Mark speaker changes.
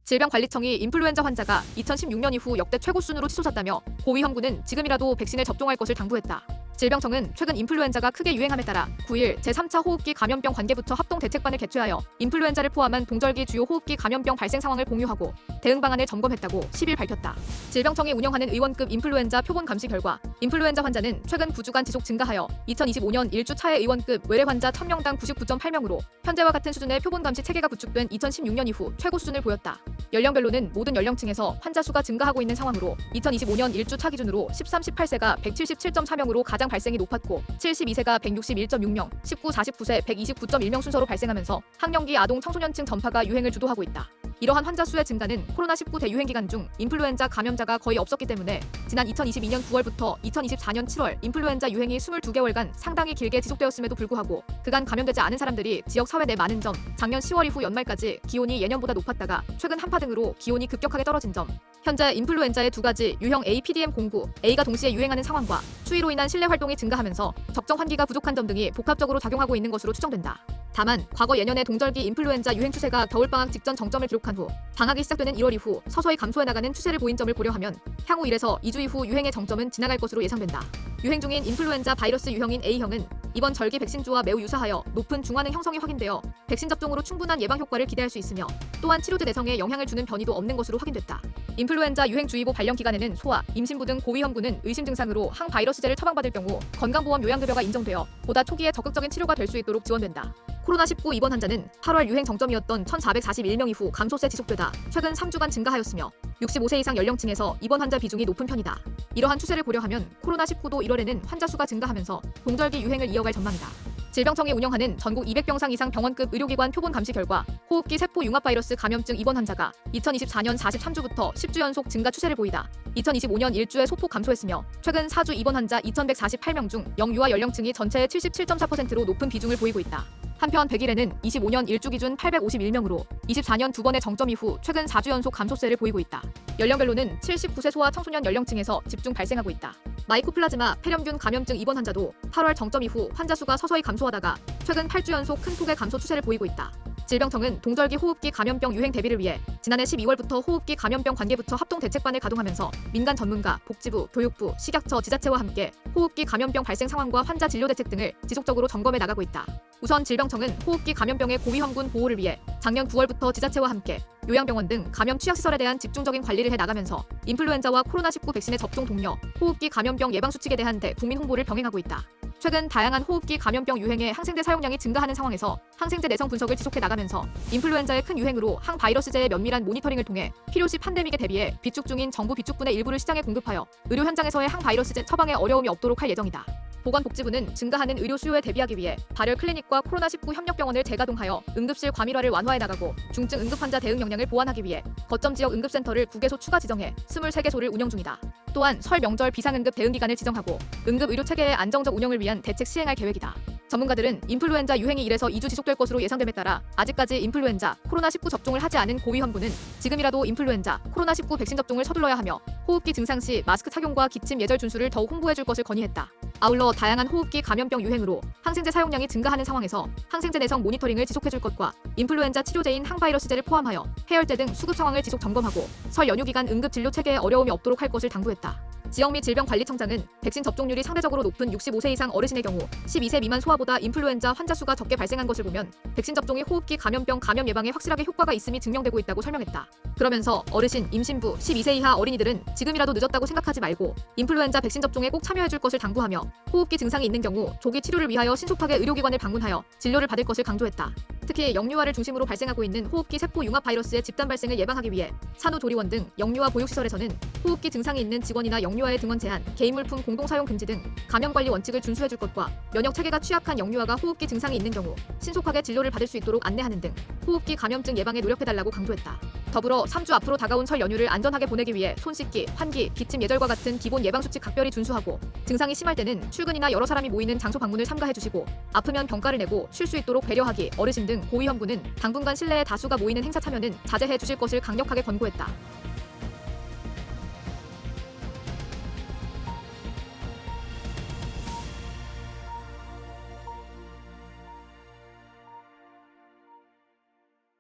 Speaker 1: 질병관리청이 인플루엔자 환자가 2016년 이후 역대 최고 순으로 치솟았다며 고위험군은 지금이라도 백신을 접종할 것을 당부했다. 질병청은 최근 인플루엔자가 크게 유행함에 따라 9일 제3차 호흡기 감염병 관계부처 합동대책반을 개최하여 인플루엔자를 포함한 동절기 주요 호흡기 감염병 발생 상황을 공유하고 대응 방안을 점검했다고 10일 밝혔다. 질병청이 운영하는 의원급 인플루엔자 표본 감시 결과 인플루엔자 환자는 최근 9주간 지속 증가하여 2025년 1주 차의 의원급 외래 환자 1000명당 99.8명으로 현재와 같은 수준의 표본 감시 체계가 구축된 2016년 이후 최고 수준을 보였다. 연령별로는 모든 연령층에서 환자 수가 증가하고 있는 상황으로 2025년 1주 차 기준으로 13, 18세가 177.4명으로 가장 발생이 높았고 72세가 161.6명, 19, 49세 129.1명 순서로 발생하면서 학령기 아동 청소년층 전파가 유행을 주도하고 있다. 이러한 환자 수의 증가는 코로나19 대유행 기간 중 인플루엔자 감염자가 거의 없었기 때문에 지난 2022년 9월부터 2024년 7월 인플루엔자 유행이 22개월간 상당히 길게 지속되었음에도 불구하고 그간 감염되지 않은 사람들이 지역 사회 내 많은 점, 작년 10월 이후 연말까지 기온이 예년보다 높았다가 최근 한파 등으로 기온이 급격하게 떨어진 점, 현재 인플루엔자의 두 가지 유형 A, PDM09, A가 동시에 유행하는 상황과 추위로 인한 실내 활동이 증가하면서 적정 환기가 부족한 점 등이 복합적으로 작용하고 있는 것으로 추정된다. 다만 과거 예년의 동절기 인플루엔자 유행 추세가 겨울방학 직전 정점을 기록한 후 방학이 시작되는 1월 이후 서서히 감소해 나가는 추세를 보인 점을 고려하면 향후 1에서 2주 이후 유행의 정점은 지나갈 것으로 예상된다. 유행 중인 인플루엔자 바이러스 유형인 A형은 이번 절기 백신주와 매우 유사하여 높은 중화능 형성이 확인되어 백신 접종으로 충분한 예방 효과를 기대할 수 있으며 또한 치료제 내성에 영향을 주는 변이도 없는 것으로 확인됐다. 인플루엔자 유행주의보 발령 기간에는 소아, 임신부 등 고위험군은 의심 증상으로 항바이러스제를 처방받을 경우 건강보험 요양급여가 인정되어 보다 초기에 적극적인 치료가 될 수 있도록 지원된다. 코로나19 입원 환자는 8월 유행 정점이었던 1,441명 이후 감소세 지속되다 최근 3주간 증가하였으며 65세 이상 연령층에서 입원 환자 비중이 높은 편이다. 이러한 추세를 고려하면 코로나19도 1월에는 환자 수가 증가하면서 동절기 유행을 이어갈 전망이다. 질병청이 운영하는 전국 200병상 이상 병원급 의료기관 표본 감시 결과 호흡기 세포 융합 바이러스 감염증 입원 환자가 2024년 43주부터 10주 연속 증가 추세를 보이다 2025년 1주에 소폭 감소했으며 최근 4주 입원 환자 2,148명 중 영유아 연령층이 전체의 77.4%로 높은 비중을 보이고 있다. 한편 100일에는 25년 1주 기준 851명으로 24년 두 번의 정점 이후 최근 4주 연속 감소세를 보이고 있다. 연령별로는 79세 소아 청소년 연령층에서 집중 발생하고 있다. 마이코플라즈마 폐렴균 감염증 입원 환자도 8월 정점 이후 환자 수가 서서히 감소하다가 최근 8주 연속 큰 폭의 감소 추세를 보이고 있다. 질병청은 동절기 호흡기 감염병 유행 대비를 위해 지난해 12월부터 호흡기 감염병 관계부처 합동대책반을 가동하면서 민간 전문가, 복지부, 교육부, 식약처, 지자체와 함께 호흡기 감염병 발생 상황과 환자 진료 대책 등을 지속적으로 점검해 나가고 있다. 우선 질병청은 호흡기 감염병의 고위험군 보호를 위해 작년 9월부터 지자체와 함께 요양병원 등 감염 취약시설에 대한 집중적인 관리를 해 나가면서 인플루엔자와 코로나19 백신의 접종 독려, 호흡기 감염병 예방 수칙에 대한 대국민 홍보를 병행하고 있다. 최근 다양한 호흡기 감염병 유행에 항생제 사용량이 증가하는 상황에서 항생제 내성 분석을 지속해 나가면서 인플루엔자의 큰 유행으로 항바이러스제의 면밀한 모니터링을 통해 필요시 팬데믹에 대비해 비축 중인 정부 비축분의 일부를 시장에 공급하여 의료 현장에서의 항바이러스제 처방에 어려움이 없도록 할 예정이다. 보건복지부는 증가하는 의료 수요에 대비하기 위해 발열 클리닉과 코로나19 협력병원을 재가동하여 응급실 과밀화를 완화해 나가고 중증 응급환자 대응 역량을 보완하기 위해 거점 지역 응급센터를 9개소 추가 지정해 23개소를 운영 중이다. 또한 설 명절 비상응급 대응기간을 지정하고 응급의료체계의 안정적 운영을 위한 대책 시행할 계획이다. 전문가들은 인플루엔자 유행이 1에서 2주 지속될 것으로 예상됨에 따라 아직까지 인플루엔자, 코로나19 접종을 하지 않은 고위험군은 지금이라도 인플루엔자, 코로나19 백신 접종을 서둘러야 하며 호흡기 증상 시 마스크 착용과 기침 예절 준수를 더욱 홍보해줄 것을 건의했다. 아울러 다양한 호흡기 감염병 유행으로 항생제 사용량이 증가하는 상황에서 항생제 내성 모니터링을 지속해줄 것과 인플루엔자 치료제인 항바이러스제를 포함하여 해열제 등 수급 상황을 지속 점검하고 설 연휴 기간 응급 진료 체계에 어려움이 없도록 할 것을 당부했다. 지역미 질병관리청장은 백신 접종률이 상대적으로 높은 65세 이상 어르신의 경우 12세 미만 소아보다 인플루엔자 환자 수가 적게 발생한 것을 보면 백신 접종이 호흡기 감염병 감염 예방에 확실하게 효과가 있음이 증명되고 있다고 설명했다. 그러면서 어르신, 임신부, 12세 이하 어린이들은 지금이라도 늦었다고 생각하지 말고 인플루엔자 백신 접종에 꼭 참여해줄 것을 당부하며 호흡기 증상이 있는 경우 조기 치료를 위하여 신속하게 의료기관을 방문하여 진료를 받을 것을 강조했다. 특히 영유아를 중심으로 발생하고 있는 호흡기 세포 융합 바이러스의 집단 발생을 예방하기 위해 산후조리원 등 영유아 보육시설에서는 호흡기 증상이 있는 직원이나 영유아의 등원 제한, 개인물품 공동 사용 금지 등 감염관리 원칙을 준수해줄 것과 면역체계가 취약한 영유아가 호흡기 증상이 있는 경우 신속하게 진료를 받을 수 있도록 안내하는 등 호흡기 감염증 예방에 노력해달라고 강조했다. 더불어 3주 앞으로 다가온 설 연휴를 안전하게 보내기 위해 손 씻기, 환기, 기침 예절과 같은 기본 예방수칙 각별히 준수하고 증상이 심할 때는 출근이나 여러 사람이 모이는 장소 방문을 삼가해주시고 아프면 병가를 내고 쉴 수 있도록 배려하기, 어르신 등 고위험군은 당분간 실내에 다수가 모이는 행사 참여는 자제해 주실 것을 강력하게 권고했다.